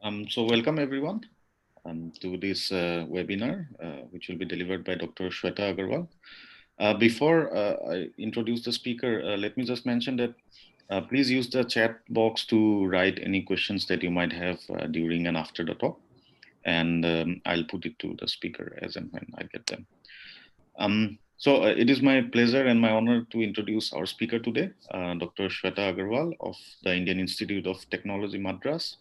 So welcome everyone to this webinar, which will be delivered by Dr. Shweta Agarwal. Before I introduce the speaker, let me just mention that please use the chat box to write any questions that you might have during and after the talk. And I'll put it to the speaker as and when I get them. So it is my pleasure and my honor to introduce our speaker today, Dr. Shweta Agarwal of the Indian Institute of Technology, Madras.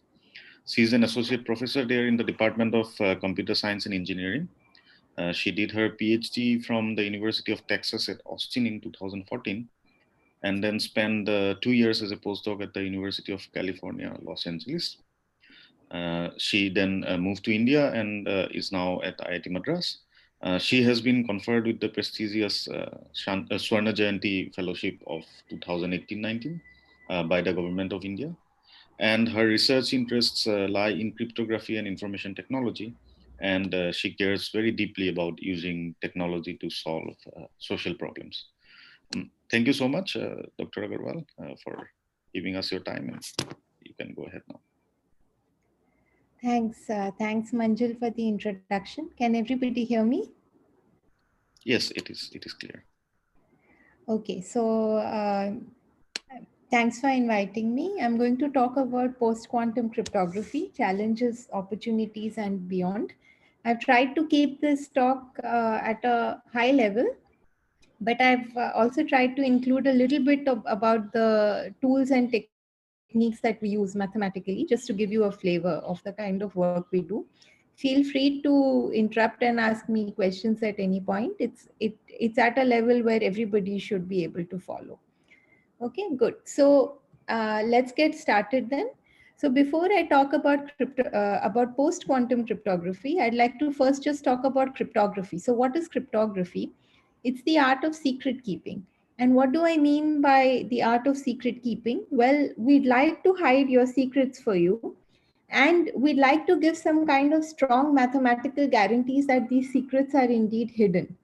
She's an associate professor there in the Department of Computer Science and Engineering. She did her PhD from the University of Texas at Austin in 2014, and then spent 2 years as a postdoc at the University of California, Los Angeles. She then moved to India and is now at IIT Madras. She has been conferred with the prestigious Swarna Jayanti Fellowship of 2018-19 by the Government of India. And her research interests lie in cryptography and information technology. And she cares very deeply about using technology to solve social problems. Thank you so much, Dr. Agarwal, for giving us your time. And you can go ahead now. Thanks, Manjul, for the introduction. Can everybody hear me? Yes, it is clear. Okay, so thanks for inviting me. I'm going to talk about post-quantum cryptography, challenges, opportunities, and beyond. I've tried to keep this talk at a high level, but I've also tried to include a little bit about the tools and techniques that we use mathematically, just to give you a flavor of the kind of work we do. Feel free to interrupt and ask me questions at any point. It's at a level where everybody should be able to follow. Okay, good. So let's get started then. So before I talk about post-quantum cryptography, I'd like to first just talk about cryptography. So what is cryptography? It's the art of secret keeping. And what do I mean by the art of secret keeping? Well, we'd like to hide your secrets for you, and we'd like to give some kind of strong mathematical guarantees that these secrets are indeed hidden.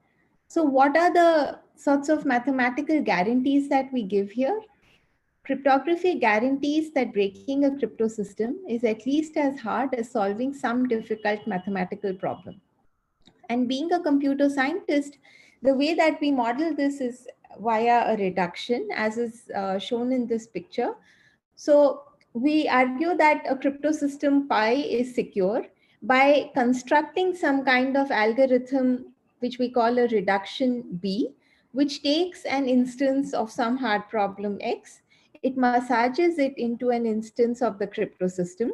So what are the sorts of mathematical guarantees that we give here? Cryptography guarantees that breaking a crypto system is at least as hard as solving some difficult mathematical problem. And being a computer scientist, the way that we model this is via a reduction, as is shown in this picture. So we argue that a crypto system pi is secure by constructing some kind of algorithm, which we call a reduction B, which takes an instance of some hard problem X. It massages it into an instance of the crypto system,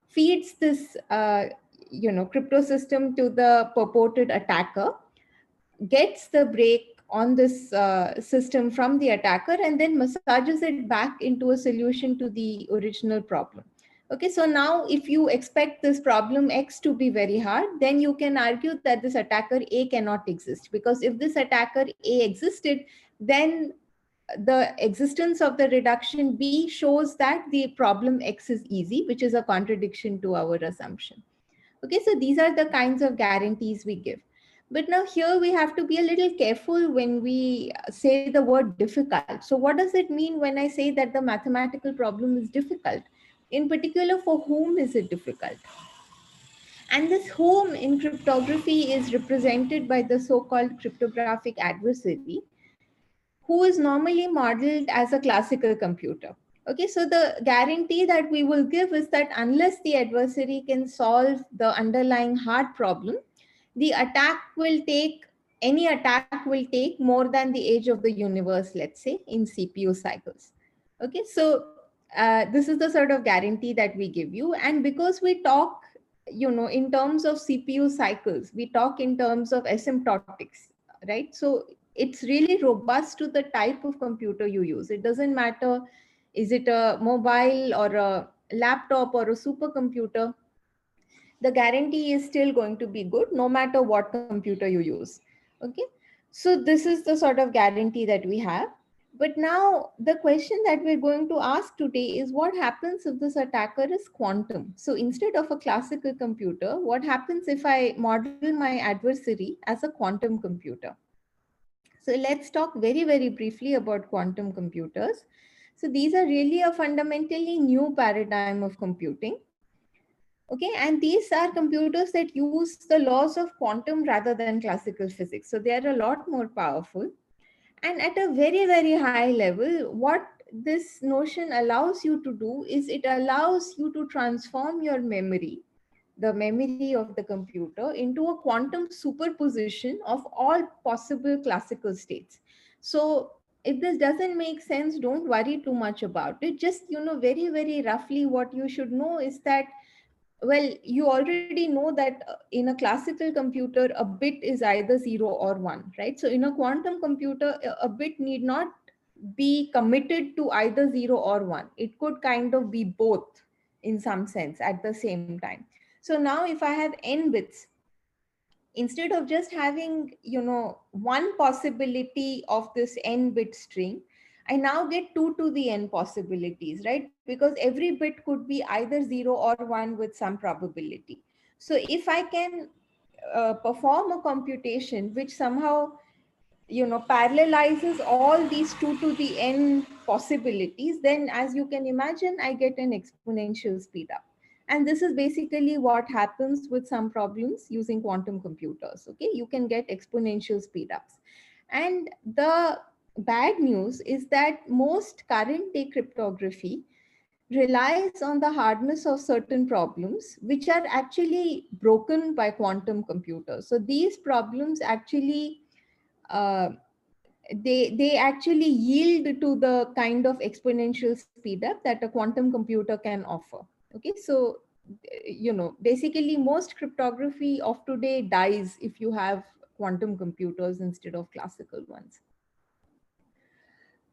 feeds this crypto system to the purported attacker, gets the break on this system from the attacker, and then massages it back into a solution to the original problem. Okay, so now if you expect this problem X to be very hard, then you can argue that this attacker A cannot exist, because if this attacker A existed, then the existence of the reduction B shows that the problem X is easy, which is a contradiction to our assumption. Okay, so these are the kinds of guarantees we give. But now here we have to be a little careful when we say the word difficult. So what does it mean when I say that the mathematical problem is difficult? In particular, for whom is it difficult? And this whom in cryptography is represented by the so-called cryptographic adversary, who is normally modeled as a classical computer. Okay, so the guarantee that we will give is that unless the adversary can solve the underlying hard problem, the attack will take, any attack will take more than the age of the universe, let's say, in CPU cycles. Okay, so this is the sort of guarantee that we give you. And because we talk, in terms of CPU cycles, we talk in terms of asymptotics, right? So it's really robust to the type of computer you use. It doesn't matter, is it a mobile or a laptop or a supercomputer, the guarantee is still going to be good no matter what computer you use. Okay, so this is the sort of guarantee that we have. But now the question that we're going to ask today is, what happens if this attacker is quantum? So instead of a classical computer, what happens if I model my adversary as a quantum computer? So let's talk very, very briefly about quantum computers. So these are really a fundamentally new paradigm of computing. Okay, and these are computers that use the laws of quantum rather than classical physics. So they are a lot more powerful. And at a very, very high level, what this notion allows you to do is it allows you to transform your memory, the memory of the computer, into a quantum superposition of all possible classical states. So if this doesn't make sense, don't worry too much about it. Just, very, very roughly what you should know is that, well, you already know that in a classical computer, a bit is either 0 or 1, right? So in a quantum computer, a bit need not be committed to either 0 or 1. It could kind of be both in some sense at the same time. So now if I have n bits, instead of just having, one possibility of this n bit string, I now get 2 to the n possibilities, right? Because every bit could be either 0 or 1 with some probability. So if I can perform a computation which somehow, parallelizes all these 2 to the n possibilities, then as you can imagine, I get an exponential speed up. And this is basically what happens with some problems using quantum computers. Okay, you can get exponential speed ups. And the bad news is that most current day cryptography relies on the hardness of certain problems which are actually broken by quantum computers. So these problems actually uh, they actually yield to the kind of exponential speed up that a quantum computer can offer. Okay, so basically most cryptography of today dies if you have quantum computers instead of classical ones.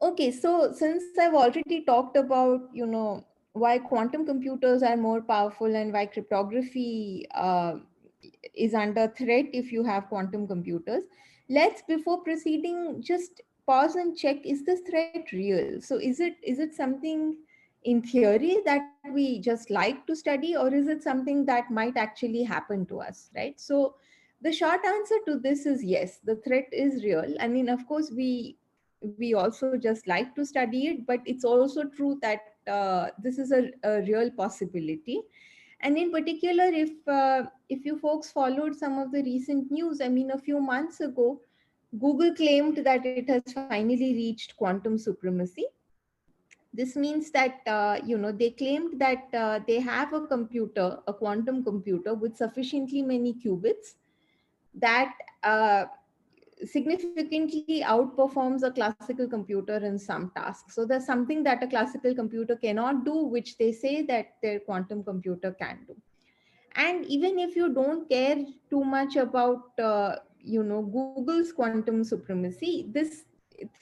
Okay, so since I've already talked about, why quantum computers are more powerful and why cryptography is under threat if you have quantum computers, let's, before proceeding, just pause and check, is this threat real? So is it something in theory that we just like to study, or is it something that might actually happen to us, right? So the short answer to this is yes, the threat is real. I mean, of course, we also just like to study it, but it's also true that this is a real possibility. And in particular, if you folks followed some of the recent news, I mean, a few months ago, Google claimed that it has finally reached quantum supremacy. This means that they claimed that they have a computer, a quantum computer with sufficiently many qubits that significantly outperforms a classical computer in some tasks. So there's something that a classical computer cannot do, which they say that their quantum computer can do. And even if you don't care too much about Google's quantum supremacy, this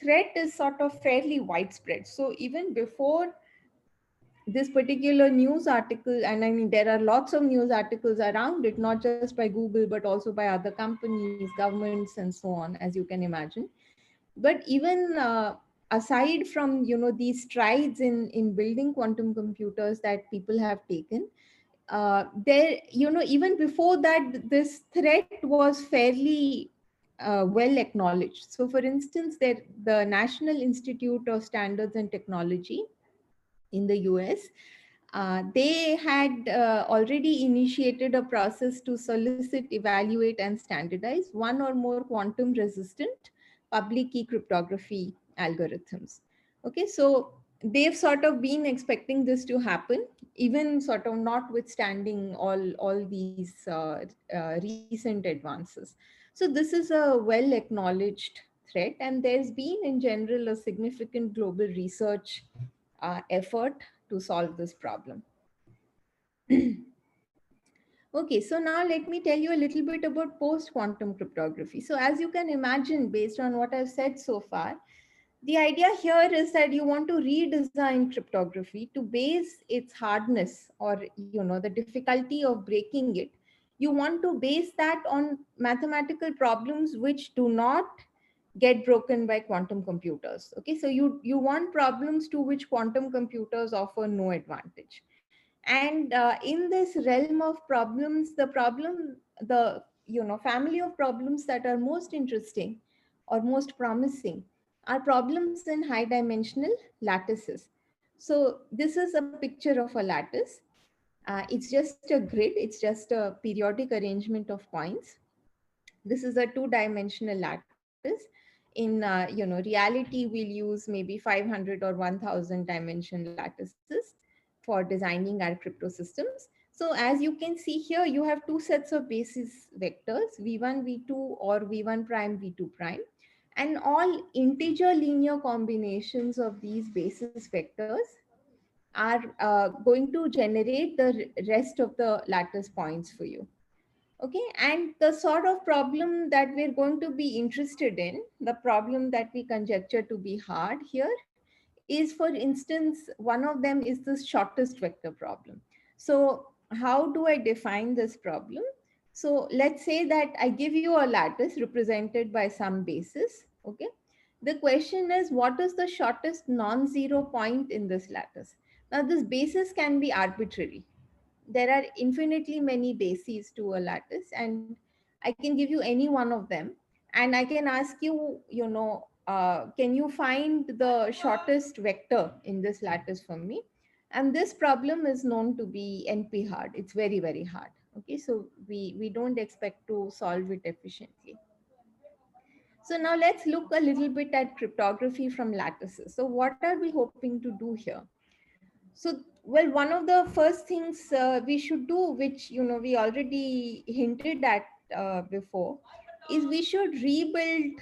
threat is sort of fairly widespread. So even before this particular news article, and I mean, there are lots of news articles around it, not just by Google, but also by other companies, governments, and so on, as you can imagine. But even aside from, these strides in building quantum computers that people have taken, there, even before that, this threat was fairly well acknowledged. So for instance, there, the National Institute of Standards and Technology in the US, they had already initiated a process to solicit, evaluate, and standardize one or more quantum resistant public key cryptography algorithms. Okay, so they've sort of been expecting this to happen, even sort of notwithstanding all these recent advances. So this is a well acknowledged threat, and there's been in general a significant global research effort to solve this problem. Okay, so now let me tell you a little bit about post-quantum cryptography. So as you can imagine, based on what I've said so far, the idea here is that you want to redesign cryptography to base its hardness, or the difficulty of breaking it. You want to base that on mathematical problems which do not get broken by quantum computers. Okay, so you want problems to which quantum computers offer no advantage. And in this realm of problems, the family of problems that are most interesting or most promising are problems in high dimensional lattices. So this is a picture of a lattice. It's just a grid, it's just a periodic arrangement of points. This is a two-dimensional lattice. In reality, we'll use maybe 500 or 1000 dimension lattices for designing our crypto systems. So as you can see here, you have two sets of basis vectors, v1, v2, or v1 prime, v2 prime. And all integer linear combinations of these basis vectors are going to generate the rest of the lattice points for you. Okay, and the sort of problem that we're going to be interested in, the problem that we conjecture to be hard here, is, for instance, one of them is the shortest vector problem. So how do I define this problem? So let's say that I give you a lattice represented by some basis. Okay, the question is, what is the shortest non-zero point in this lattice? Now this basis can be arbitrary. There are infinitely many bases to a lattice, and I can give you any one of them, and I can ask you, can you find the shortest vector in this lattice for me? And this problem is known to be NP hard. It's very, very hard. Okay, so we don't expect to solve it efficiently. So now let's look a little bit at cryptography from lattices. So what are we hoping to do here? So, well, one of the first things we should do, which we already hinted at before, is we should rebuild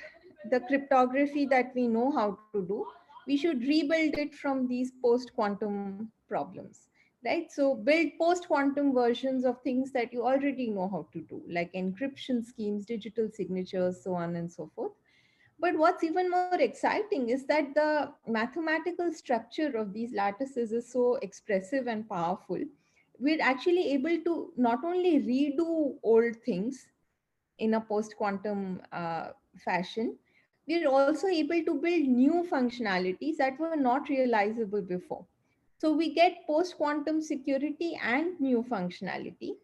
the cryptography that we know how to do. We should rebuild it from these post-quantum problems, right? So, build post-quantum versions of things that you already know how to do, like encryption schemes, digital signatures, so on and so forth. But what's even more exciting is that the mathematical structure of these lattices is so expressive and powerful. We're actually able to not only redo old things in a post quantum fashion, we're also able to build new functionalities that were not realizable before. So we get post quantum security and new functionality.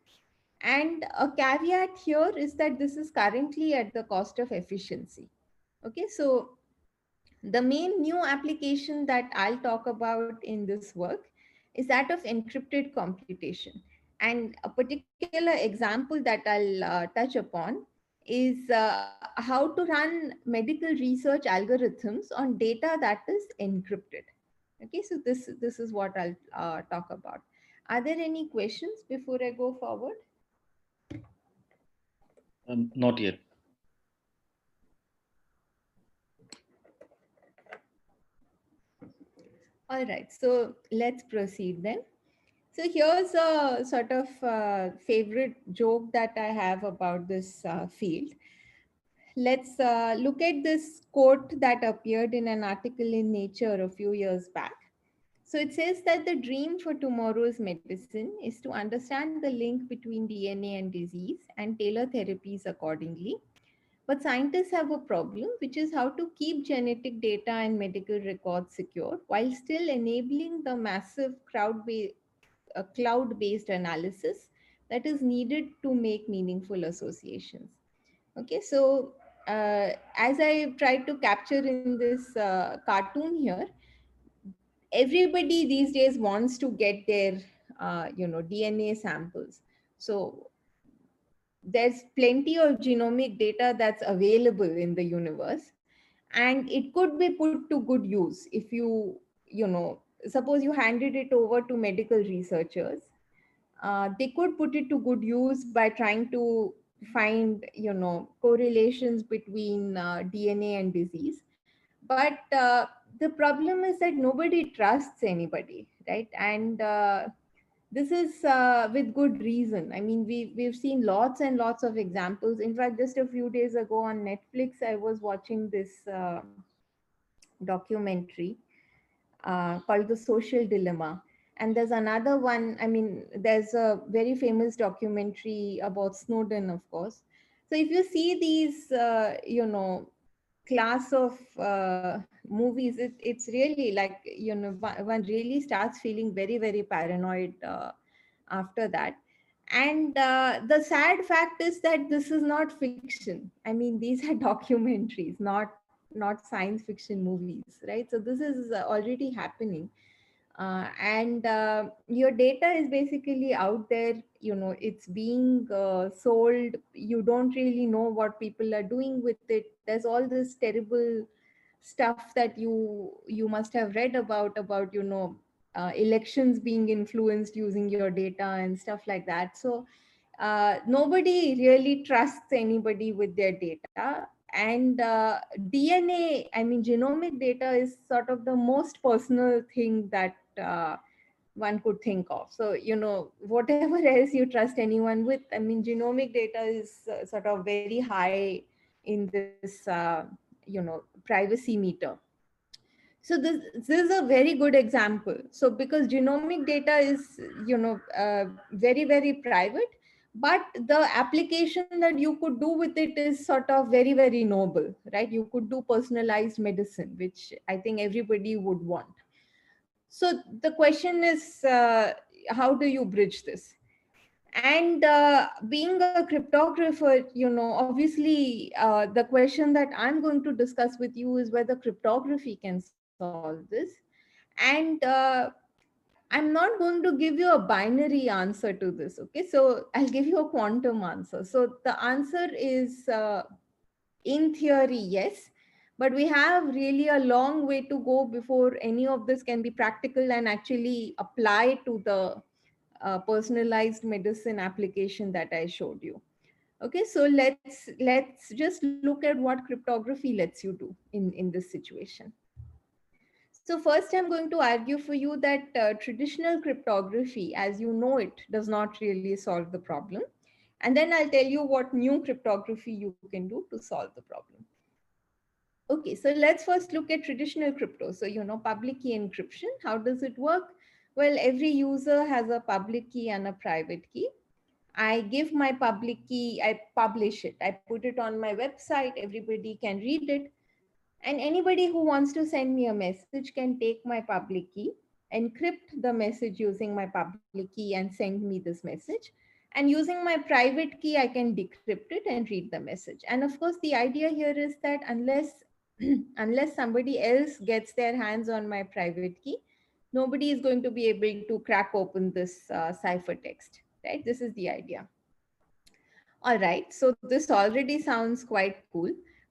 And a caveat here is that this is currently at the cost of efficiency. Okay, so the main new application that I'll talk about in this work is that of encrypted computation. And a particular example that I'll touch upon is how to run medical research algorithms on data that is encrypted. Okay, so this is what I'll talk about. Are there any questions before I go forward? Not yet. All right, so let's proceed then. So here's a sort of favorite joke that I have about this field. Let's look at this quote that appeared in an article in Nature a few years back. So it says that the dream for tomorrow's medicine is to understand the link between DNA and disease and tailor therapies accordingly. But scientists have a problem, which is how to keep genetic data and medical records secure while still enabling the massive cloud-based analysis that is needed to make meaningful associations. Okay, so as I tried to capture in this cartoon here, everybody these days wants to get their DNA samples. So there's plenty of genomic data that's available in the universe, and it could be put to good use if suppose you handed it over to medical researchers. They could put it to good use by trying to find correlations between DNA and disease. But the problem is that nobody trusts anybody, right? And this is with good reason. I mean, we've seen lots and lots of examples. In fact, just a few days ago on Netflix, I was watching this documentary called The Social Dilemma. And there's another one, I mean, there's a very famous documentary about Snowden, of course. So if you see these, class of movies, it's really like, one really starts feeling very, very paranoid after that. And the sad fact is that this is not fiction. I mean, these are documentaries, not science fiction movies, right? So this is already happening. And your data is basically out there, it's being sold. You don't really know what people are doing with it. There's all this terrible stuff that you must have read about elections being influenced using your data and stuff like that. So nobody really trusts anybody with their data. And DNA, I mean, genomic data is sort of the most personal thing that one could think of. So, whatever else you trust anyone with, I mean, genomic data is sort of very high in this, privacy meter. So this is a very good example. So because genomic data is, very, very private, but the application that you could do with it is sort of very, very noble, right? You could do personalized medicine, which I think everybody would want. So the question is, how do you bridge this? And being a cryptographer, obviously the question that I'm going to discuss with you is whether cryptography can solve this. And I'm not going to give you a binary answer to this. Okay, so I'll give you a quantum answer. So the answer is, in theory, yes, but we have really a long way to go before any of this can be practical and actually apply to the personalized medicine application that I showed you. Okay, so let's just look at what cryptography lets you do in this situation. So first, I'm going to argue for you that traditional cryptography, as you know it, does not really solve the problem. And then I'll tell you what new cryptography you can do to solve the problem. Okay, so let's first look at traditional crypto. So, public key encryption, how does it work? Well, every user has a public key and a private key. I give my public key, I publish it, I put it on my website, everybody can read it. And anybody who wants to send me a message can take my public key, encrypt the message using my public key and send me this message. And using my private key, I can decrypt it and read the message. And of course, the idea here is that unless somebody else gets their hands on my private key, nobody is going to be able to crack open this ciphertext, right? This is the idea. All right, so this already sounds quite cool.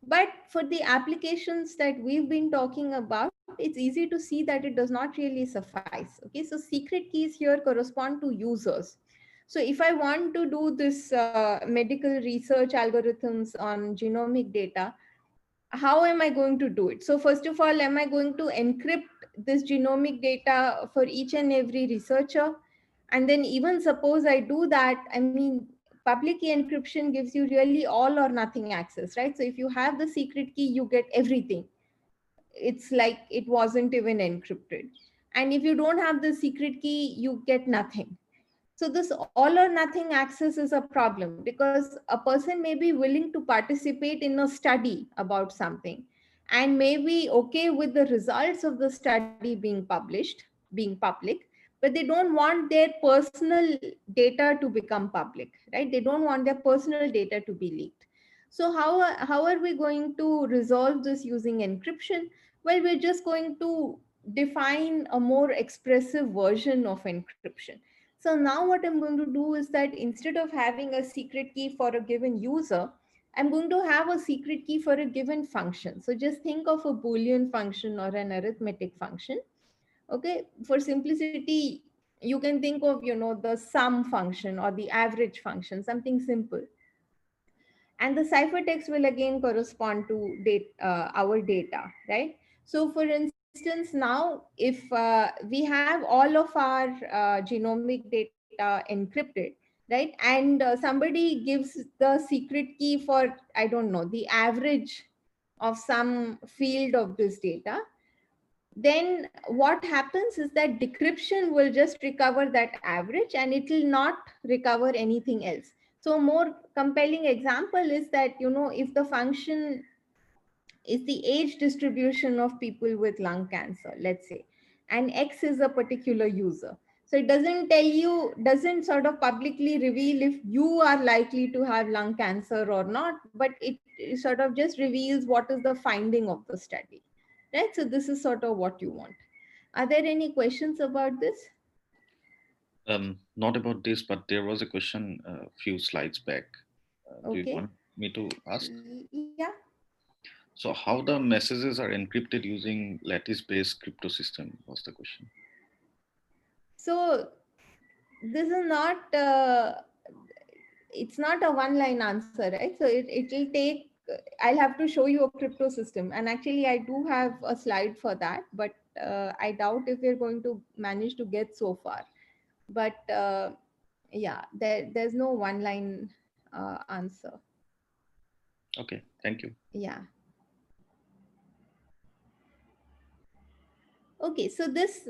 But for the applications that we've been talking about, it's easy to see that it does not really suffice. Okay, so secret keys here correspond to users. So if I want to do this medical research algorithms on genomic data, how am I going to do it? So first of all, am I going to encrypt this genomic data for each and every researcher? And then even suppose I do that, I mean, public key encryption gives you really all or nothing access, right? So if you have the secret key, you get everything. It's like it wasn't even encrypted. And if you don't have the secret key, you get nothing. So this all or nothing access is a problem because a person may be willing to participate in a study about something and may be okay with the results of the study being published, being public, but they don't want their personal data to become public, right? They don't want their personal data to be leaked. So how are we going to resolve this using encryption? Well, we're just going to define a more expressive version of encryption. So now what I'm going to do is that instead of having a secret key for a given user, I'm going to have a secret key for a given function. So just think of a Boolean function or an arithmetic function. Okay, for simplicity, you can think of, the sum function or the average function, something simple. And the ciphertext will again correspond to our data, right? So for instance, now if we have all of our genomic data encrypted, right, and somebody gives the secret key for, I don't know, the average of some field of this data, then what happens is that decryption will just recover that average and it will not recover anything else. So a more compelling example is that, if the function is the age distribution of people with lung cancer, let's say, and X is a particular user. So it doesn't sort of publicly reveal if you are likely to have lung cancer or not, but it sort of just reveals what is the finding of the study, right? So this is sort of what you want. Are there any questions about this? Not about this, but there was a question a few slides back. Do you Okay. want me to ask? Yeah. So how the messages are encrypted using lattice-based crypto system was the question. So this is not, it's not a one-line answer, right? So it will take, I'll have to show you a crypto system. And actually I do have a slide for that, but I doubt if we're going to manage to get so far. But yeah, there's no one-line answer. Okay, thank you. Yeah. Okay, so this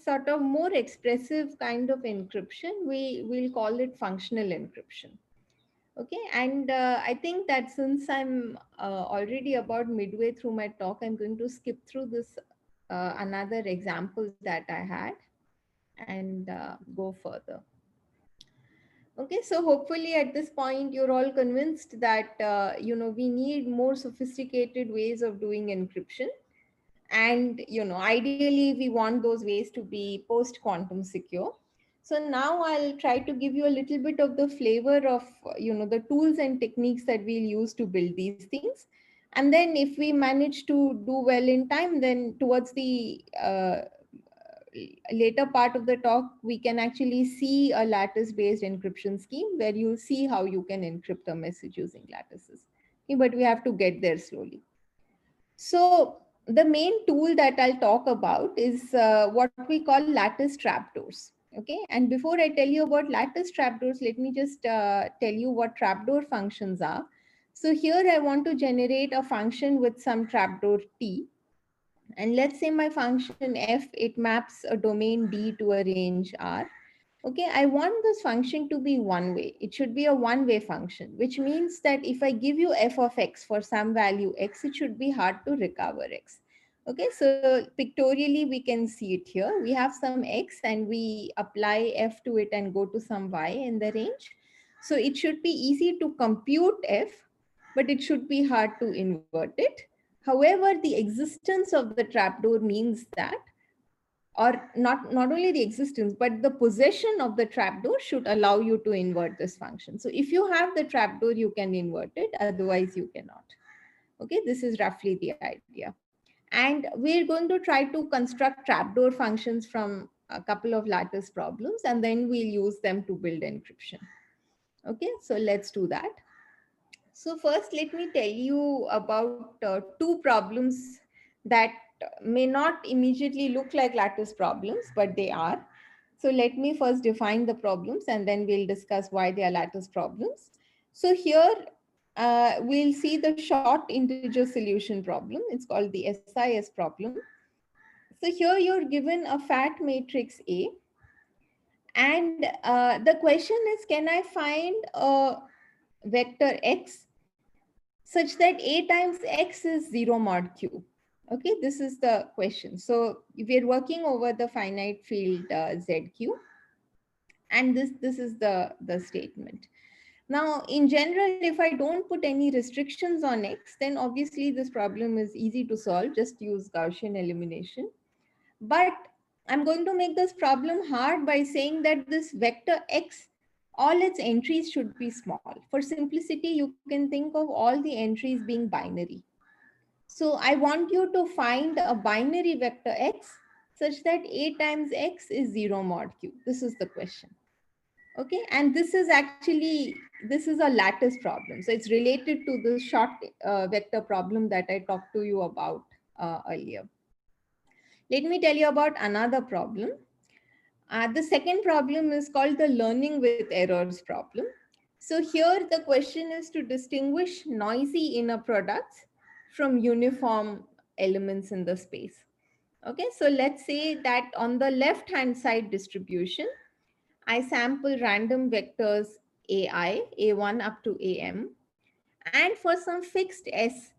sort of more expressive kind of encryption, we'll call it functional encryption. Okay, and I think that since I'm already about midway through my talk, I'm going to skip through this another example that I had and go further. Okay, so hopefully at this point you're all convinced that we need more sophisticated ways of doing encryption. And ideally we want those ways to be post quantum secure. So now I'll try to give you a little bit of the flavor of the tools and techniques that we'll use to build these things. And then if we manage to do well in time, then towards the later part of the talk we can actually see a lattice based encryption scheme where you'll see how you can encrypt a message using lattices. Okay, but we have to get there slowly. So the main tool that I'll talk about is what we call lattice trapdoors. Okay, and before I tell you about lattice trapdoors, let me just tell you what trapdoor functions are. So here I want to generate a function with some trapdoor T. And let's say my function f, it maps a domain D to a range R. Okay, I want this function to be one way. It should be a one-way function, which means that if I give you f of x for some value x, it should be hard to recover x. Okay, so pictorially we can see it here. We have some x and we apply f to it and go to some y in the range. So it should be easy to compute f, but it should be hard to invert it. However, the existence of the trapdoor means that, or not only the existence, but the possession of the trapdoor should allow you to invert this function. So if you have the trapdoor, you can invert it, otherwise you cannot. Okay, this is roughly the idea. And we're going to try to construct trapdoor functions from a couple of lattice problems, and then we'll use them to build encryption. Okay, so let's do that. So first, let me tell you about two problems that may not immediately look like lattice problems, but they are. So let me first define the problems and then we'll discuss why they are lattice problems. So here we'll see the short integer solution problem. It's called the SIS problem. So here you're given a fat matrix A, and the question is, can I find a vector X such that A times X is 0 mod Q? Okay, this is the question. So we're working over the finite field ZQ, and this is the statement. Now, in general, if I don't put any restrictions on X, then obviously this problem is easy to solve. Just use Gaussian elimination. But I'm going to make this problem hard by saying that this vector X, all its entries should be small. For simplicity, you can think of all the entries being binary. So I want you to find a binary vector X such that A times X is 0 mod Q. This is the question. Okay, and this is a lattice problem. So it's related to the short vector problem that I talked to you about earlier. Let me tell you about another problem. The second problem is called the learning with errors problem. So here the question is to distinguish noisy inner products from uniform elements in the space. Okay, so let's say that on the left-hand side distribution, I sample random vectors AI, A1 up to AM, and for some fixed S,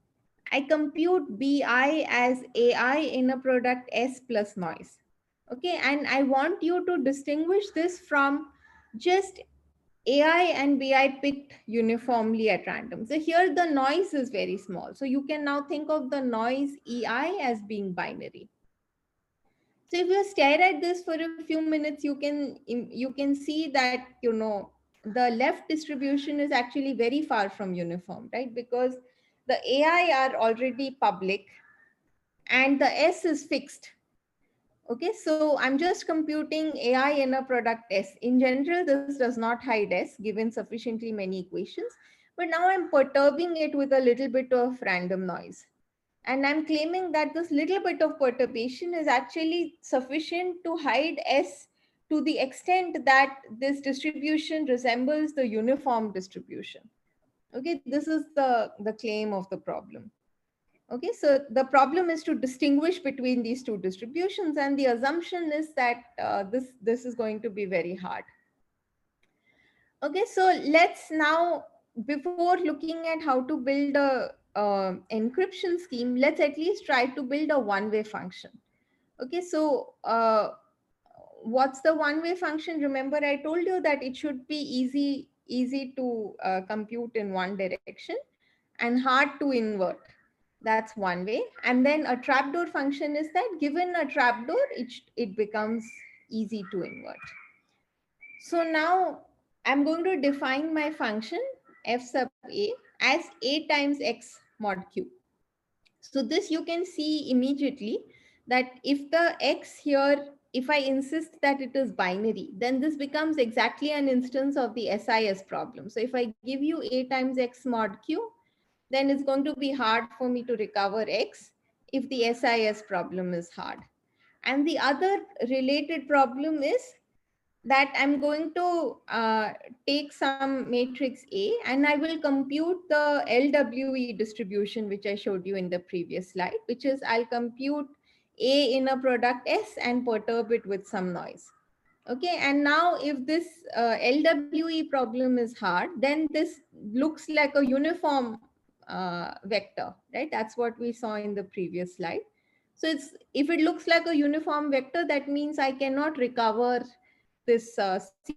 I compute BI as AI in a product S plus noise. Okay, and I want you to distinguish this from just AI and BI picked uniformly at random. So here the noise is very small. So you can now think of the noise EI as being binary. So if you stare at this for a few minutes, you can see that, the left distribution is actually very far from uniform, right? Because the AI are already public and the S is fixed. Okay, so I'm just computing AI in a product S. In general, this does not hide S given sufficiently many equations, but now I'm perturbing it with a little bit of random noise. And I'm claiming that this little bit of perturbation is actually sufficient to hide S to the extent that this distribution resembles the uniform distribution. Okay, this is the claim of the problem. Okay, so the problem is to distinguish between these two distributions, and the assumption is that this is going to be very hard. Okay, so let's now, before looking at how to build a encryption scheme, let's at least try to build a one-way function. Okay, so what's the one-way function? Remember, I told you that it should be easy to compute in one direction and hard to invert. That's one way. And then a trapdoor function is that given a trapdoor, it becomes easy to invert. So now I'm going to define my function f sub a as a times x mod q. So this you can see immediately that if the x here, if I insist that it is binary, then this becomes exactly an instance of the SIS problem. So if I give you a times x mod q, then it's going to be hard for me to recover x if the SIS problem is hard. And the other related problem is that I'm going to take some matrix A and I will compute the LWE distribution, which I showed you in the previous slide, which is I'll compute A in a product S and perturb it with some noise. Okay, and now if this LWE problem is hard, then this looks like a uniform vector, right? That's what we saw in the previous slide. So if it looks like a uniform vector, that means I cannot recover this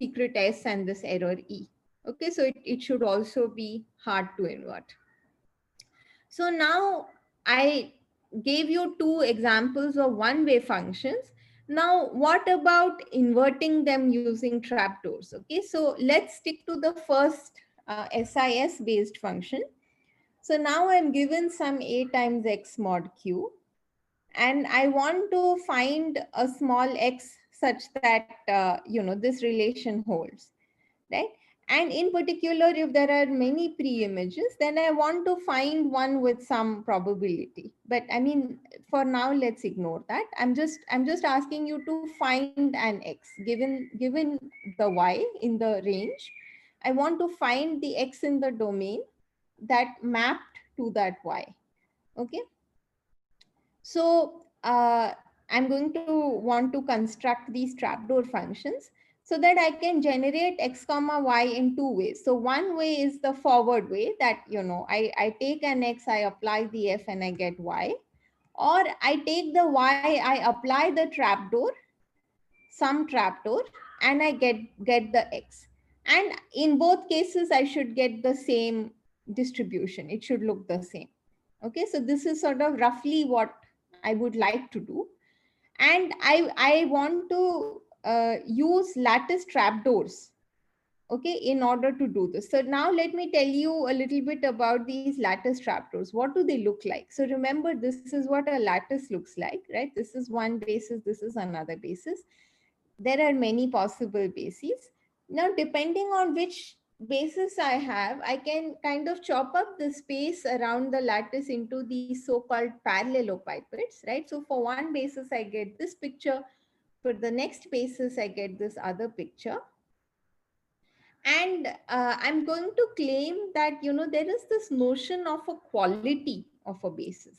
secret S and this error E. Okay, so it should also be hard to invert. So now I gave you two examples of one-way functions. Now, what about inverting them using trapdoors? Okay, so let's stick to the first SIS based function. So now I'm given some A times X mod Q, and I want to find a small x such that, this relation holds, right? And in particular, if there are many pre-images, then I want to find one with some probability. But I mean, for now, let's ignore that. I'm just asking you to find an x given the y in the range. I want to find the x in the domain that mapped to that y. Okay. So I'm going to want to construct these trapdoor functions so that I can generate x comma y in two ways. So one way is the forward way that, I take an x, I apply the f and I get y. Or I take the y, I apply the trapdoor, some trapdoor, and I get the x. And in both cases, I should get the same distribution. It should look the same. Okay, so this is sort of roughly what I would like to do. And I want to use lattice trapdoors, okay, in order to do this. So now let me tell you a little bit about these lattice trapdoors. What do they look like? So remember, this is what a lattice looks like, right? This is one basis, this is another basis. There are many possible bases. Now, depending on which basis I have, I can kind of chop up the space around the lattice into these so-called parallelepipeds, right? So for one basis, I get this picture. For the next basis, I get this other picture. And I'm going to claim that, there is this notion of a quality of a basis.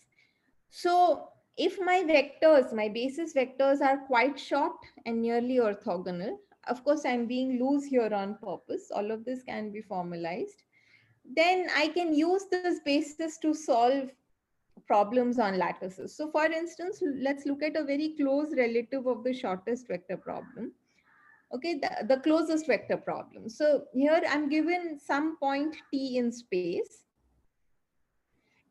So if my vectors, my basis vectors are quite short and nearly orthogonal, of course, I'm being loose here on purpose. All of this can be formalized. Then I can use this basis to solve problems on lattices. So for instance, let's look at a very close relative of the shortest vector problem. Okay, the closest vector problem. So here I'm given some point t in space,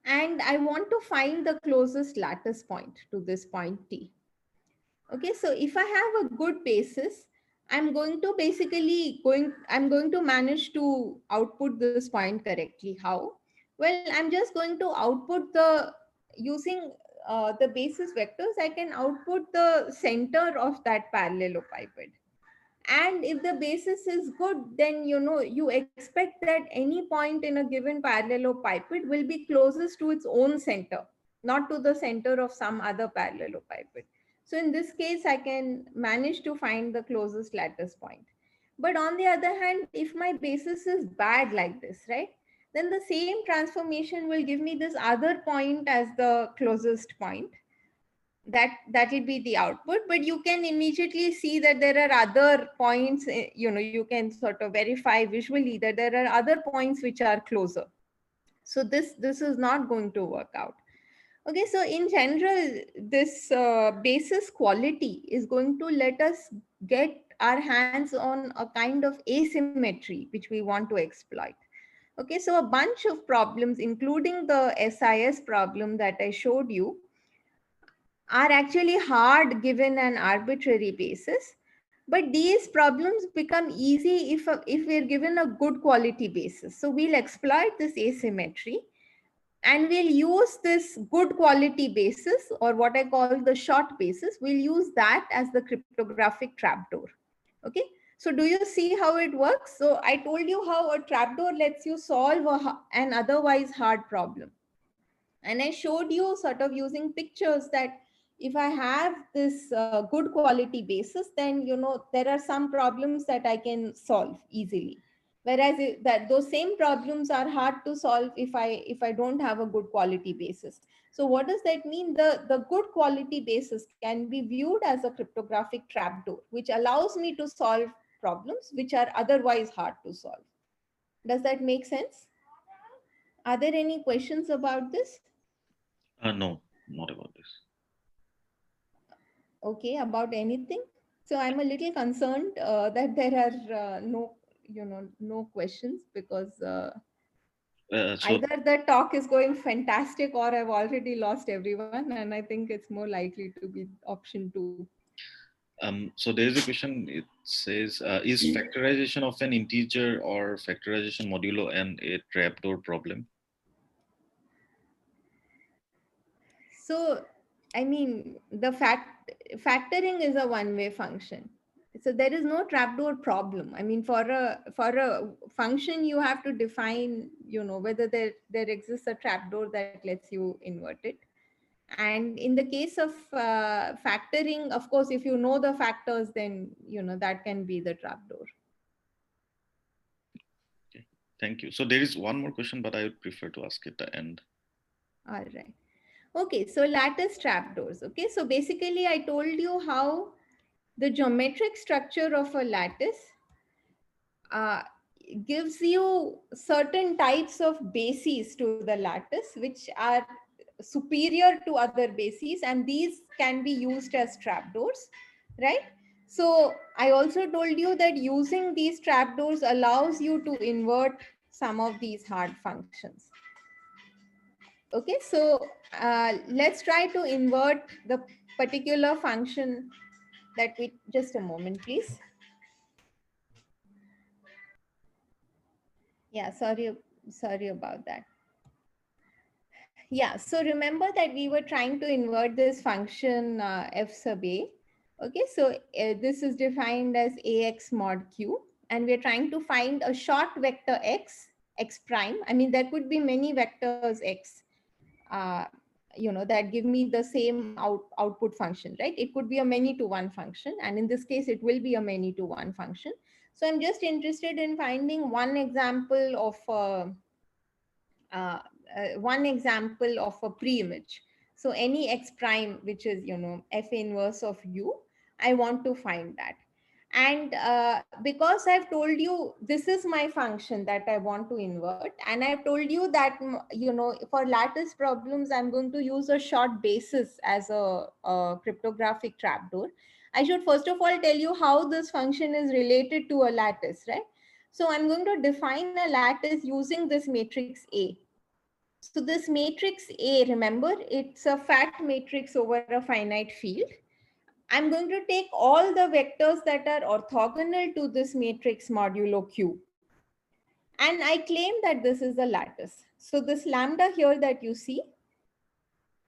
and I want to find the closest lattice point to this point t. Okay, so if I have a good basis, I'm going to manage to output this point correctly. How? Well, I'm just going to output using the basis vectors, I can output the center of that parallelepiped. And if the basis is good, then you expect that any point in a given parallelepiped will be closest to its own center, not to the center of some other parallelepiped. So in this case, I can manage to find the closest lattice point. But on the other hand, if my basis is bad like this, right, then the same transformation will give me this other point as the closest point. That will be the output, but you can immediately see that there are other points, you can sort of verify visually that there are other points which are closer. So this is not going to work out. Okay, so in general, this basis quality is going to let us get our hands on a kind of asymmetry which we want to exploit. Okay, so a bunch of problems, including the SIS problem that I showed you, are actually hard given an arbitrary basis, but these problems become easy if we're given a good quality basis. So we'll exploit this asymmetry and we'll use this good quality basis, or what I call the short basis, we'll use that as the cryptographic trapdoor. Okay, so do you see how it works? So I told you how a trapdoor lets you solve an otherwise hard problem. And I showed you sort of using pictures that if I have this good quality basis, then there are some problems that I can solve easily. Whereas that those same problems are hard to solve if I don't have a good quality basis. So what does that mean? The good quality basis can be viewed as a cryptographic trapdoor, which allows me to solve problems which are otherwise hard to solve. Does that make sense? Are there any questions about this? No, not about this. Okay, about anything? So I'm a little concerned that there are no questions, because So either the talk is going fantastic or I've already lost everyone, and I think it's more likely to be option 2. so there is a question. It says, is factorization of an integer or factorization modulo a trapdoor problem? So, I mean, the factoring is a one-way function. So there is no trapdoor problem. I mean, for a function, you have to define, whether there exists a trapdoor that lets you invert it. And in the case of factoring, of course, if you know the factors, then that can be the trapdoor. Okay, thank you. So there is one more question, but I would prefer to ask at the end. All right. Okay, so lattice trapdoors. Okay, so basically I told you how the geometric structure of a lattice uh, gives you certain types of bases to the lattice which are superior to other bases, and these can be used as trapdoors, right? So I also told you that using these trapdoors allows you to invert some of these hard functions. Okay, so let's try to invert the particular function that we, just a moment, please. Yeah, sorry about that. Yeah, so remember that we were trying to invert this function f sub a. Okay, so this is defined as ax mod q, and we're trying to find a short vector x prime. I mean, there could be many vectors x, uh, that give me the same output function, right? It could be a many to one function, and in this case, it will be a many to one function. So I'm just interested in finding one example of one example of a pre-image. So any x prime, which is, f inverse of u, I want to find that. And because I've told you this is my function that I want to invert, and I've told you that, for lattice problems, I'm going to use a short basis as a cryptographic trapdoor. I should first of all tell you how this function is related to a lattice, right? So I'm going to define a lattice using this matrix A. So this matrix A, remember, it's a fat matrix over a finite field. I'm going to take all the vectors that are orthogonal to this matrix modulo Q. And I claim that this is a lattice. So this lambda here that you see,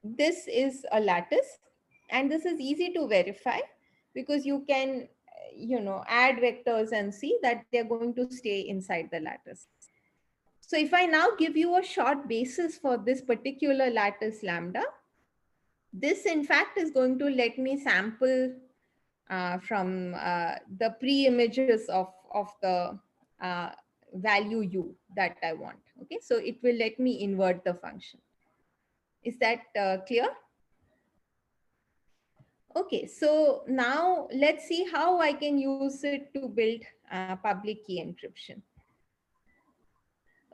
this is a lattice. And this is easy to verify because you can, add vectors and see that they're going to stay inside the lattice. So if I now give you a short basis for this particular lattice lambda, this in fact is going to let me sample from the pre-images of the value u that I want. Okay, so it will let me invert the function. Is that clear? Okay, so now let's see how I can use it to build public key encryption.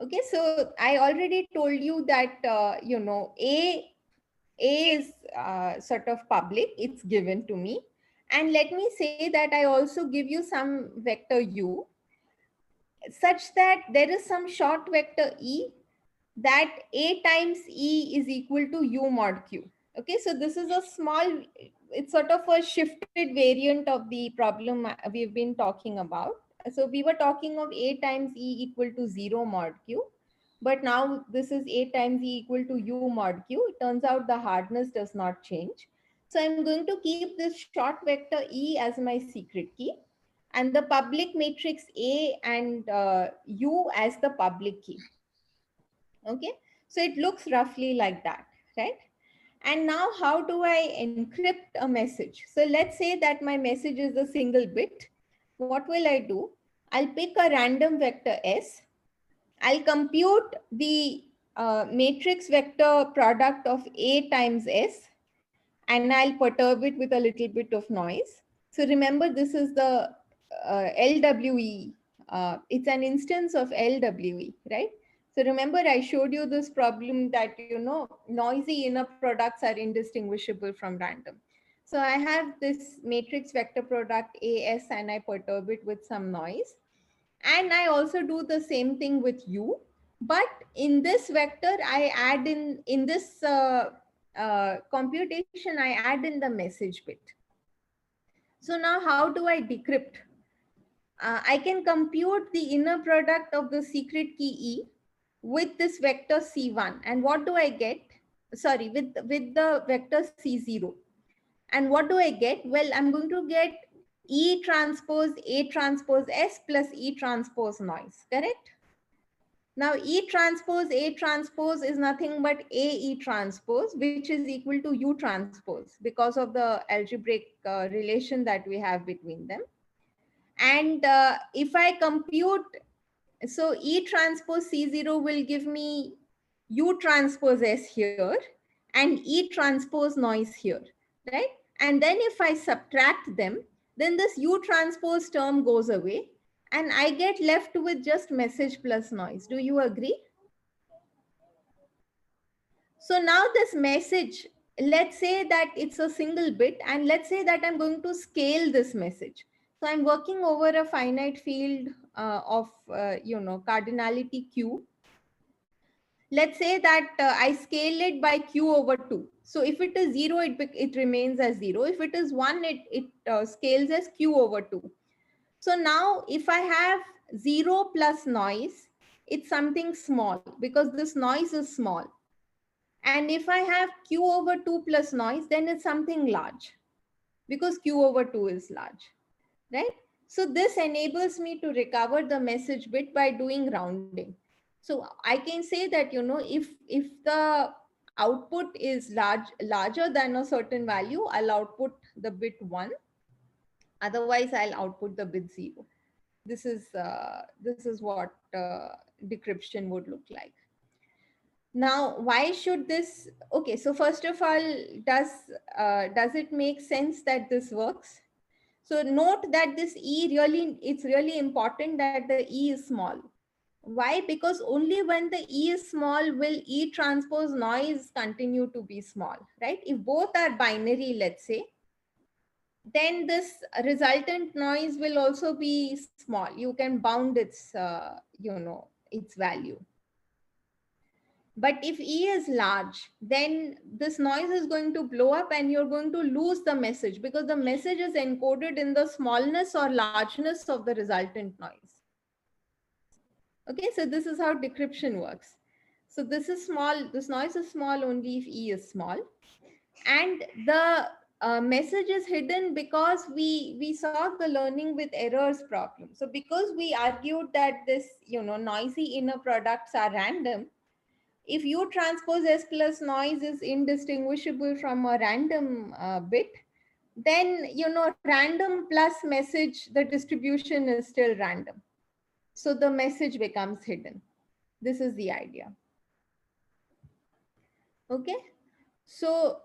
Okay, so I already told you that, A is sort of public, it's given to me. And let me say that I also give you some vector u such that there is some short vector E that A times E is equal to U mod Q. Okay, so this is a small, it's sort of a shifted variant of the problem we've been talking about. So we were talking of A times E equal to 0 mod Q, but now this is A times E equal to U mod Q. It turns out the hardness does not change. So I'm going to keep this short vector E as my secret key and the public matrix A and U as the public key. Okay, so it looks roughly like that, right? And now how do I encrypt a message? So let's say that my message is a single bit. What will I do? I'll pick a random vector S. I'll compute the matrix vector product of A times S, and I'll perturb it with a little bit of noise. So remember, this is the LWE. It's an instance of LWE, right? So remember, I showed you this problem that, noisy inner products are indistinguishable from random. So I have this matrix vector product AS and I perturb it with some noise. And I also do the same thing with U. But in this vector, I add in this computation, I add in the message bit. So now how do I decrypt? I can compute the inner product of the secret key E with this vector C1. And what do I get? Sorry, with the vector C0. And what do I get? Well, I'm going to get E transpose A transpose S plus E transpose noise, correct? Now E transpose A transpose is nothing but A E transpose, which is equal to U transpose because of the algebraic relation that we have between them. And if I compute, so E transpose C0 will give me U transpose S here and E transpose noise here, right? And then if I subtract them, then this U transpose term goes away and I get left with just message plus noise. Do you agree? So now this message, let's say that it's a single bit and let's say that I'm going to scale this message. So I'm working over a finite field of, cardinality Q. Let's say that I scale it by Q over 2. So if it is 0, it remains as 0. If it is 1, it scales as Q over 2. So now if I have 0 plus noise, it's something small because this noise is small. And if I have Q over 2 plus noise, then it's something large because Q over 2 is large, right? So this enables me to recover the message bit by doing rounding. So I can say that, if the output is larger than a certain value, I'll output the bit 1. Otherwise, I'll output the bit 0. This is what decryption would look like. Now, why should this? Okay, so first of all, does it make sense that this works? So note that this it's really important that the E is small. Why? Because only when the E is small will E transpose noise continue to be small, right? If both are binary, let's say, then this resultant noise will also be small. You can bound its, its value. But if E is large, then this noise is going to blow up and you're going to lose the message because the message is encoded in the smallness or largeness of the resultant noise. Okay, so this is how decryption works. So this is small, this noise is small only if E is small. And the message is hidden because we solved the learning with errors problem. So because we argued that this, noisy inner products are random, if U transpose S plus noise is indistinguishable from a random bit, then, random plus message, the distribution is still random. So the message becomes hidden. This is the idea. Okay. So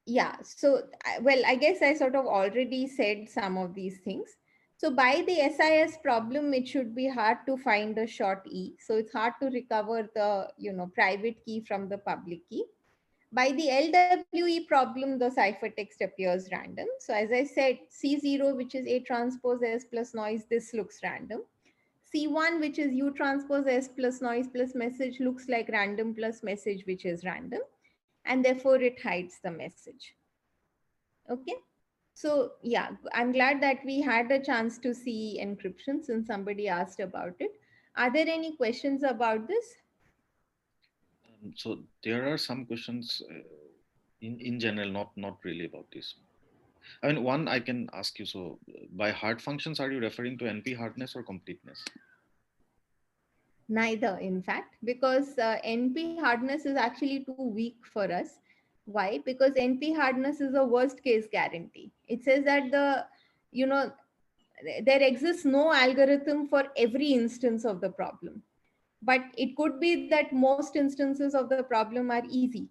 yeah, so well, I guess I sort of already said some of these things. So by the SIS problem, it should be hard to find a short E. So it's hard to recover the, private key from the public key. By the LWE problem, the ciphertext appears random. So as I said, C0, which is A transpose S plus noise, this looks random. C1, which is U transpose S plus noise plus message, looks like random plus message, which is random. And therefore it hides the message. Okay. So yeah, I'm glad that we had a chance to see encryption since somebody asked about it. Are there any questions about this? So there are some questions in general, not really about this. I mean, one I can ask you. So by hard functions, are you referring to NP hardness or completeness? Neither, in fact, because NP hardness is actually too weak for us. Why? Because NP hardness is a worst case guarantee. It says that there exists no algorithm for every instance of the problem. But it could be that most instances of the problem are easy,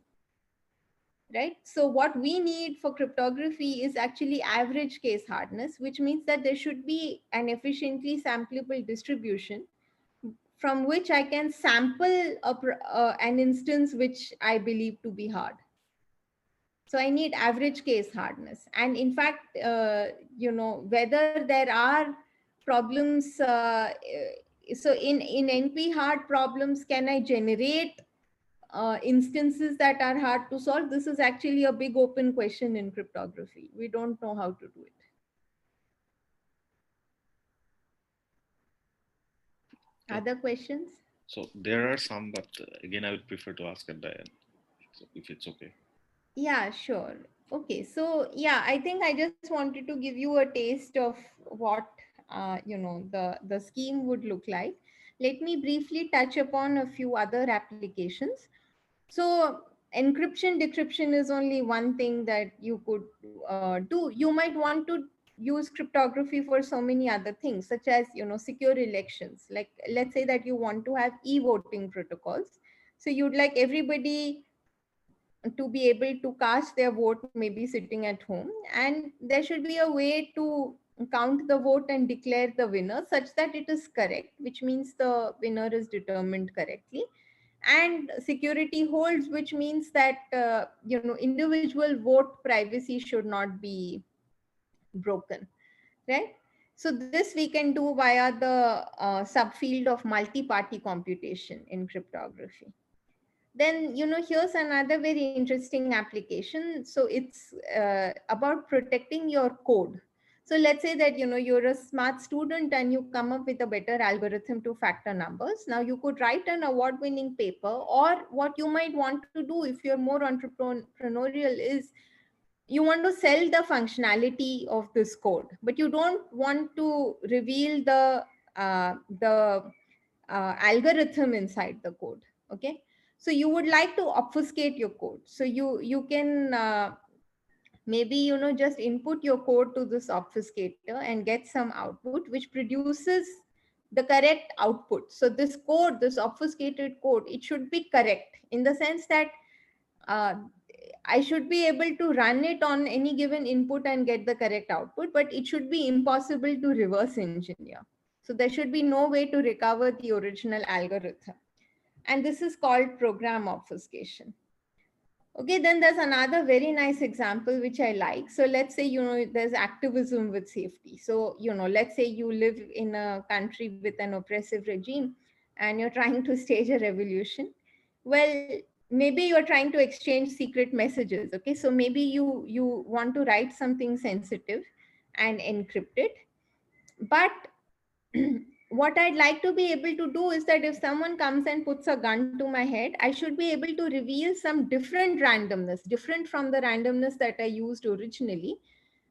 right? So what we need for cryptography is actually average case hardness, which means that there should be an efficiently sampleable distribution from which I can sample an instance which I believe to be hard. So I need average case hardness. And in fact, whether there are problems, so in NP hard problems, can I generate instances that are hard to solve? This is actually a big open question in cryptography. We don't know how to do it. Okay. Other questions? So there are some, but again, I would prefer to ask at the end, so if it's okay. Yeah, sure. Okay, so yeah, I think I just wanted to give you a taste of what the scheme would look like. Let me briefly touch upon a few other applications. So encryption, decryption is only one thing that you could do. You might want to use cryptography for so many other things, such as secure elections. Like let's say that you want to have e-voting protocols. So you'd like everybody to be able to cast their vote, maybe sitting at home, and there should be a way to count the vote and declare the winner such that it is correct, which means the winner is determined correctly. And security holds, which means that individual vote privacy should not be broken, right? So this we can do via the subfield of multi-party computation in cryptography. Then here's another very interesting application. So it's about protecting your code. So let's say that you're a smart student and you come up with a better algorithm to factor numbers. Now you could write an award-winning paper, or what you might want to do if you're more entrepreneurial is you want to sell the functionality of this code, but you don't want to reveal the algorithm inside the code. Okay, so you would like to obfuscate your code. So you can maybe just input your code to this obfuscator and get some output which produces the correct output. So this code, this obfuscated code, it should be correct in the sense that uh, I should be able to run it on any given input and get the correct output, but it should be impossible to reverse engineer. So there should be no way to recover the original algorithm. And this is called program obfuscation. Okay, then there's another very nice example which I like. So let's say, there's activism with safety. So, let's say you live in a country with an oppressive regime. and you're trying to stage a revolution. Well, maybe you're trying to exchange secret messages. Okay, so maybe you want to write something sensitive and encrypt it. But what I'd like to be able to do is that if someone comes and puts a gun to my head, I should be able to reveal some different randomness, different from the randomness that I used originally,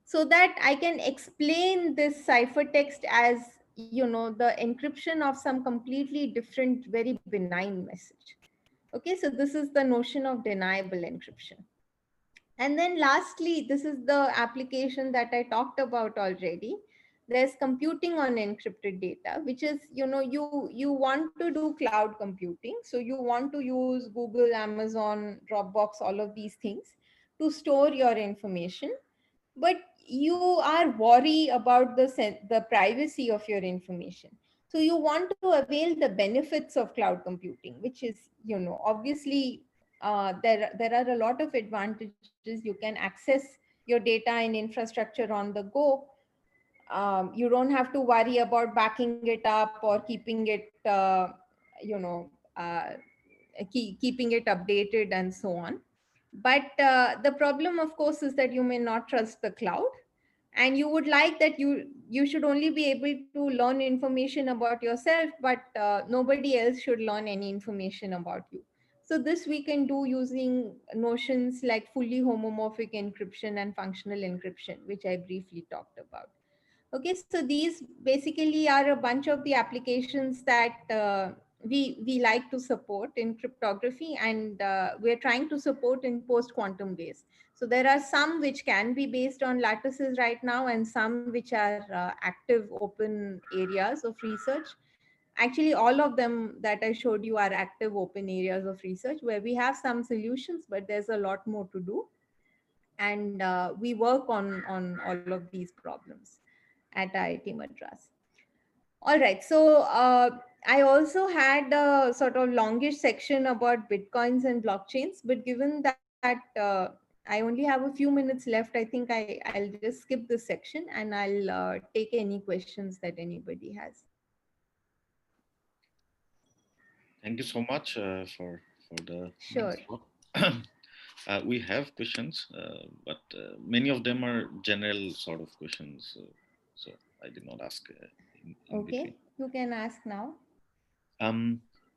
so that I can explain this ciphertext as, the encryption of some completely different, very benign message. Okay, so this is the notion of deniable encryption. And then lastly, this is the application that I talked about already. There's computing on encrypted data, which is, you want to do cloud computing. So you want to use Google, Amazon, Dropbox, all of these things to store your information. But you are worried about the privacy of your information. So you want to avail the benefits of cloud computing, which is, obviously, there are a lot of advantages. You can access your data and infrastructure on the go. You don't have to worry about backing it up or keeping it, you know uh, keeping it updated and so on. But the problem, of course, is that you may not trust the cloud, and you would like that you should only be able to learn information about yourself, but nobody else should learn any information about you. So this we can do using notions like fully homomorphic encryption and functional encryption, which I briefly talked about. Okay, so these basically are a bunch of the applications that we like to support in cryptography, and we're trying to support in post-quantum ways. So there are some which can be based on lattices right now, and some which are active open areas of research. Actually, all of them that I showed you are active open areas of research where we have some solutions, but there's a lot more to do. And we work on all of these problems at IIT Madras. All right, so I also had a sort of longish section about bitcoins and blockchains, but given that I only have a few minutes left, I think I'll just skip this section and I'll take any questions that anybody has. Thank you so much for the Sure. we have questions, but many of them are general sort of questions. So I did not ask in Okay, between. you can ask now.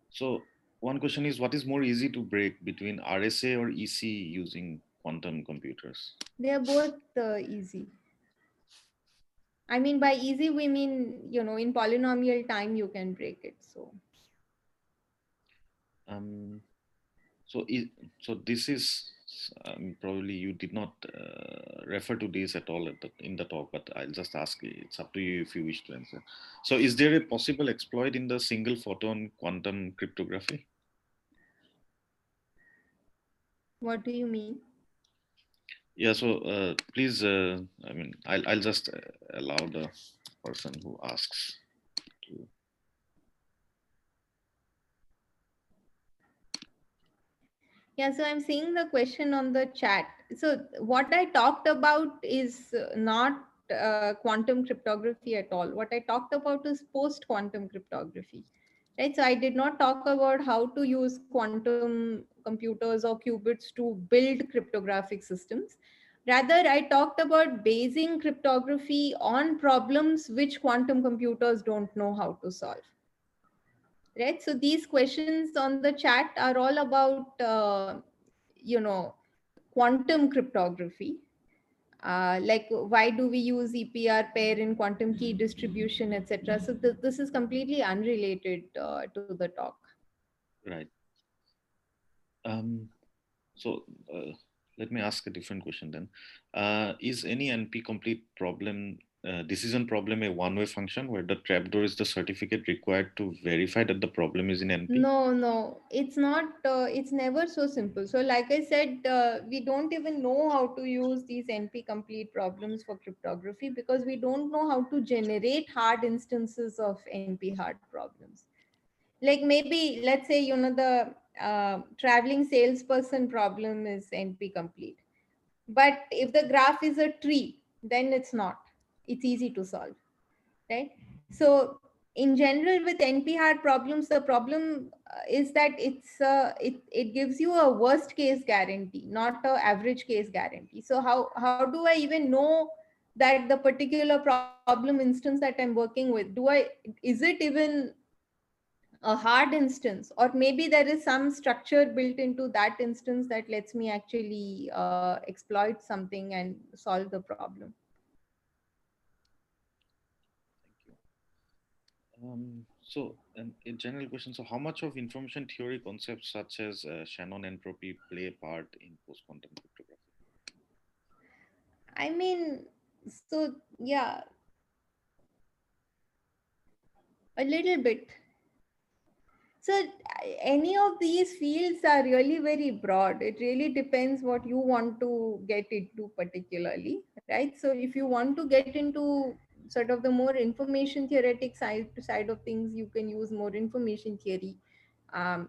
So one question is, what is more easy to break between RSA or EC using quantum computers? They are both easy. I mean, by easy, we mean, in polynomial time, you can break it. So, Um, so, so this is probably you did not refer to this at all in the talk, but I'll just ask. It's up to you if you wish to answer. So, is there a possible exploit in the single photon quantum cryptography? what do you mean? Yeah. So, please. I mean, I'll just allow the person who asks to. Yeah, so I'm seeing the question on the chat. So what I talked about is not quantum cryptography at all. What I talked about is post-quantum cryptography, right? So I did not talk about how to use quantum computers or qubits to build cryptographic systems. Rather, I talked about basing cryptography on problems which quantum computers don't know how to solve. Right, so these questions on the chat are all about quantum cryptography, like why do we use EPR pair in quantum key distribution, etc. So this is completely unrelated to the talk. Right. Um, so let me ask a different question then. Is any NP complete problem decision problem a one-way function where the trapdoor is the certificate required to verify that the problem is in NP? No, it's not. It's never so simple. So, like I said, we don't even know how to use these NP complete problems for cryptography because we don't know how to generate hard instances of NP hard problems. Like maybe, let's say, the traveling salesperson problem is NP complete. But if the graph is a tree, then it's not. It's easy to solve, right? So in general with NP-hard problems, the problem is that it gives you a worst case guarantee, not a average case guarantee. So how do I even know that the particular problem instance that I'm working with, is it even a hard instance, or maybe there is some structure built into that instance that lets me actually exploit something and solve the problem. So, a general question. So, how much of information theory concepts such as Shannon entropy play a part in post-quantum cryptography? I mean, so yeah, a little bit. So any of these fields are really very broad. It really depends what you want to get into particularly, right? So if you want to get into sort of the more information theoretic side of things, you can use more information theory.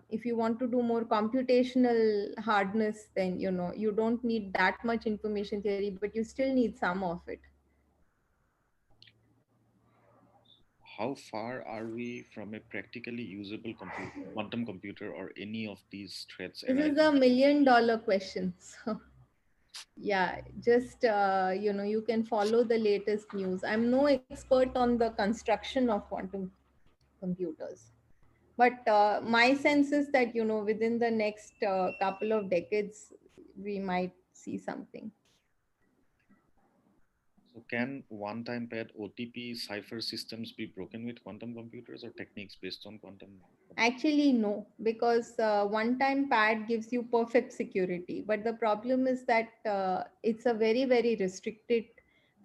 If you want to do more computational hardness, then you don't need that much information theory, but you still need some of it. How far are we from a practically usable quantum computer or any of these threats This is arising? a $1 million question. So yeah, just you can follow the latest news. I'm no expert on the construction of quantum computers, but my sense is that within the next couple of decades we might see something. So, can one-time pad OTP cipher systems be broken with quantum computers or techniques based on quantum? Actually, no, because one-time pad gives you perfect security. But the problem is that it's a very, very restricted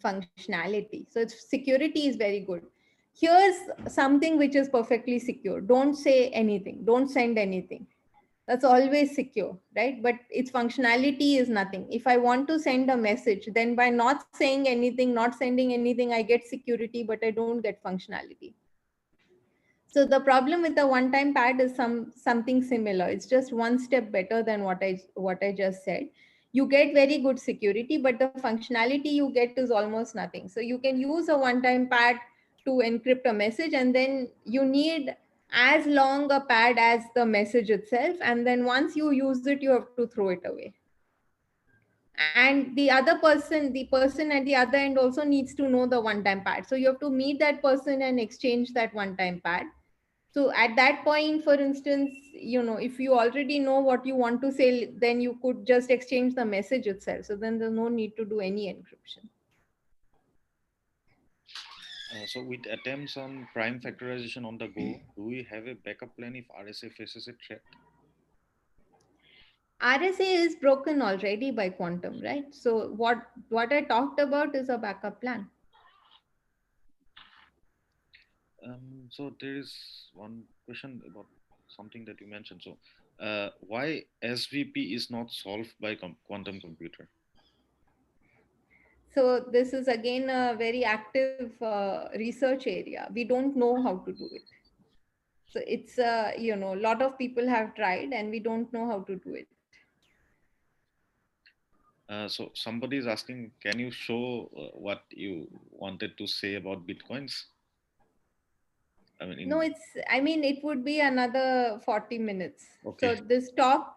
functionality. So its security is very good. Here's something which is perfectly secure. Don't say anything. Don't send anything. That's always secure, right? But its functionality is nothing. If I want to send a message, then by not saying anything, not sending anything, I get security, but I don't get functionality. So the problem with the one-time pad is something similar. It's just one step better than what I just said. You get very good security, but the functionality you get is almost nothing. So you can use a one-time pad to encrypt a message, and then you need as long a pad as the message itself. And then once you use it, you have to throw it away. And the person at the other end also needs to know the one-time pad. So you have to meet that person and exchange that one-time pad. So at that point, for instance, if you already know what you want to say, then you could just exchange the message itself. So then there's no need to do any encryption. So with attempts on prime factorization on the go, do we have a backup plan if RSA faces a threat? RSA is broken already by quantum, right? So what I talked about is a backup plan. So there is one question about something that you mentioned. So why SVP is not solved by quantum computer? So this is again a very active research area. We don't know how to do it. So it's a lot of people have tried and we don't know how to do it. So somebody is asking, can you show what you wanted to say about Bitcoins? No, it would be another 40 minutes. Okay. So this talk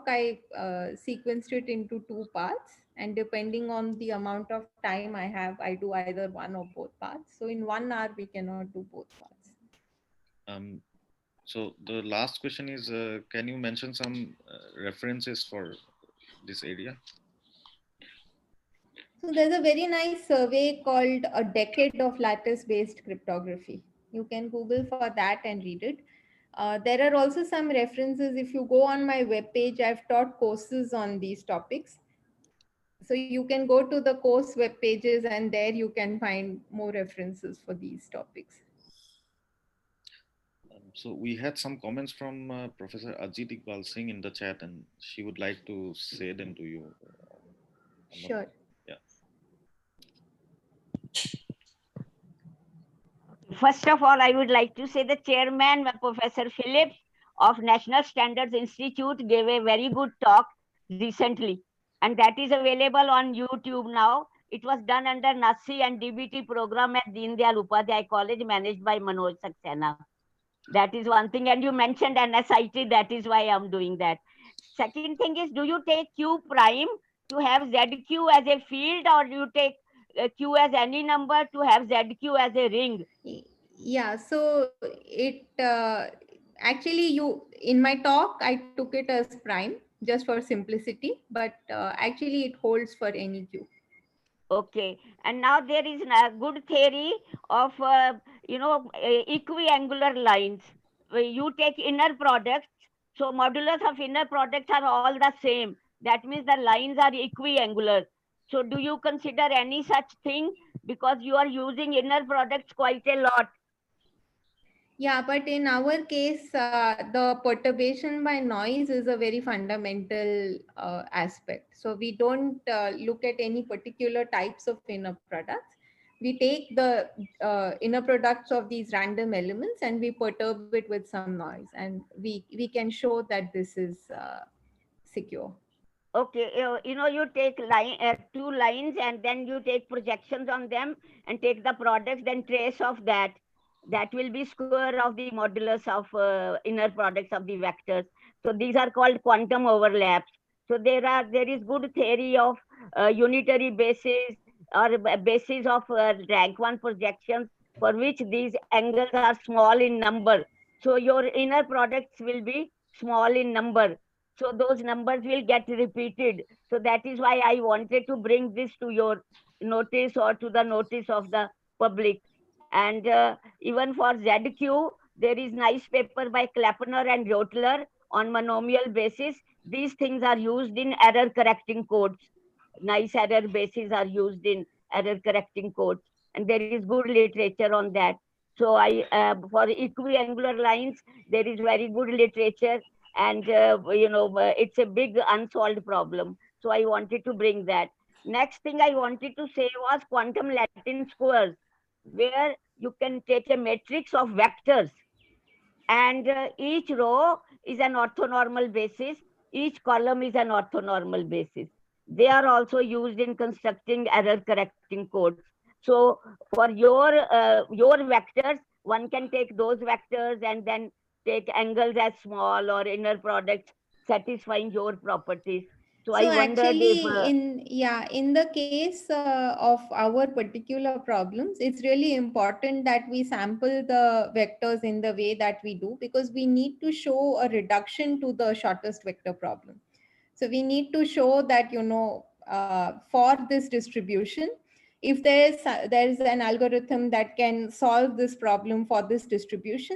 I sequenced it into 2 parts, and depending on the amount of time I have, I do either one or both parts. So in 1 hour, we cannot do both parts. So the last question is, can you mention some references for this area? So there's a very nice survey called A Decade of Lattice-Based Cryptography. You can Google for that and read it. There are also some references. If you go on my webpage, I've taught courses on these topics. So you can go to the course web pages and there you can find more references for these topics. So we had some comments from Professor Ajit Iqbal Singh in the chat, and she would like to say them to you. Sure. Yeah. First of all, I would like to say the chairman, Professor Phillips of National Standards Institute, gave a very good talk recently, and that is available on YouTube now. It was done under NASI and DBT program at Deen Dayal Upadhyay College, managed by Manoj Saxena. That is one thing. And you mentioned NSIT, that is why I'm doing that. Second thing is, do you take Q prime to have ZQ as a field, or do you take Q as any number to have ZQ as a ring? Yeah, so it actually, you in my talk I took it as prime just for simplicity, but actually it holds for any Q. Okay, and now there is a good theory of equiangular lines. Where you take inner products, so modulus of inner products are all the same. That means the lines are equiangular. So do you consider any such thing, because you are using inner products quite a lot? Yeah, but in our case, the perturbation by noise is a very fundamental aspect. So we don't look at any particular types of inner products. We take the inner products of these random elements and we perturb it with some noise, and we can show that this is secure. Okay, you take two lines and then you take projections on them and take the products, then trace of that. That will be square of the modulus of inner products of the vectors. So these are called quantum overlaps. So there is good theory of unitary basis or basis of rank 1 projections, for which these angles are small in number. So your inner products will be small in number. So those numbers will get repeated. So that is why I wanted to bring this to your notice, or to the notice of the public. And even for ZQ, there is nice paper by Klappner and Rotler on monomial basis. These things are used in error correcting codes. Nice error bases are used in error correcting codes, and there is good literature on that. So for equiangular lines, there is very good literature, and it's a big unsolved problem. So I wanted to bring that. Next thing I wanted to say was quantum Latin squares, where you can take a matrix of vectors, and each row is an orthonormal basis, each column is an orthonormal basis. They are also used in constructing error correcting codes. So for your vectors, one can take those vectors and then take angles as small or inner products satisfying your properties. So I So wondered if actually, in the case of our particular problems, it's really important that we sample the vectors in the way that we do, because we need to show a reduction to the shortest vector problem. So we need to show that, for this distribution, if there is an algorithm that can solve this problem for this distribution,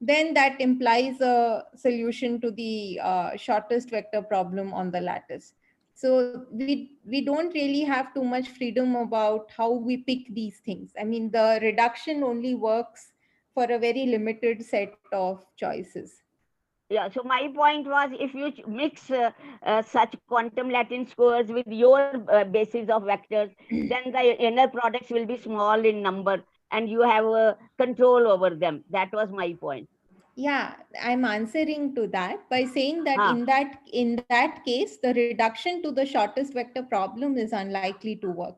then that implies a solution to the shortest vector problem on the lattice. So we don't really have too much freedom about how we pick these things. I mean, the reduction only works for a very limited set of choices. yeah, so my point was, if you mix such quantum Latin squares with your basis of vectors, then the inner products will be small in number and you have control over them. That was my point. Yeah, I'm answering to that by saying that Huh. in that case, the reduction to the shortest vector problem is unlikely to work.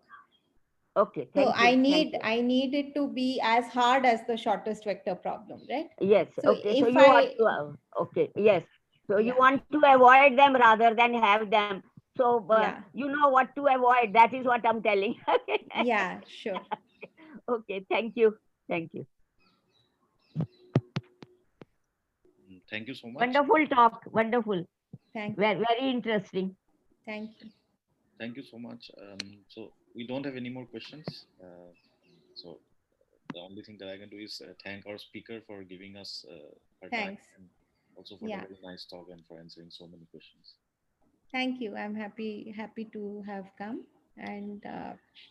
Okay, So thank you. Thank you. I need it to be as hard as the shortest vector problem, right? Yes, So okay. So if you want I to, okay, yes. So you yeah, want to avoid them rather than have them. So yeah, you know what to avoid. That is what I'm telling. yeah, sure. Okay, thank you. Thank you. Thank you so much. Wonderful talk. Wonderful. Thank you. Very interesting. Thank you. Thank you so much. So we don't have any more questions. So the only thing that I can do is thank our speaker for giving us her time, Thanks. and also for the very nice talk and for answering so many questions. Thank you. I'm happy to have come, and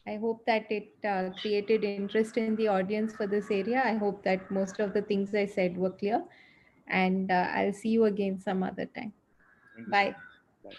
I hope that it created interest in the audience for this area. I hope that most of the things I said were clear, and I'll see you again some other time. Thank you so Bye. much. Bye.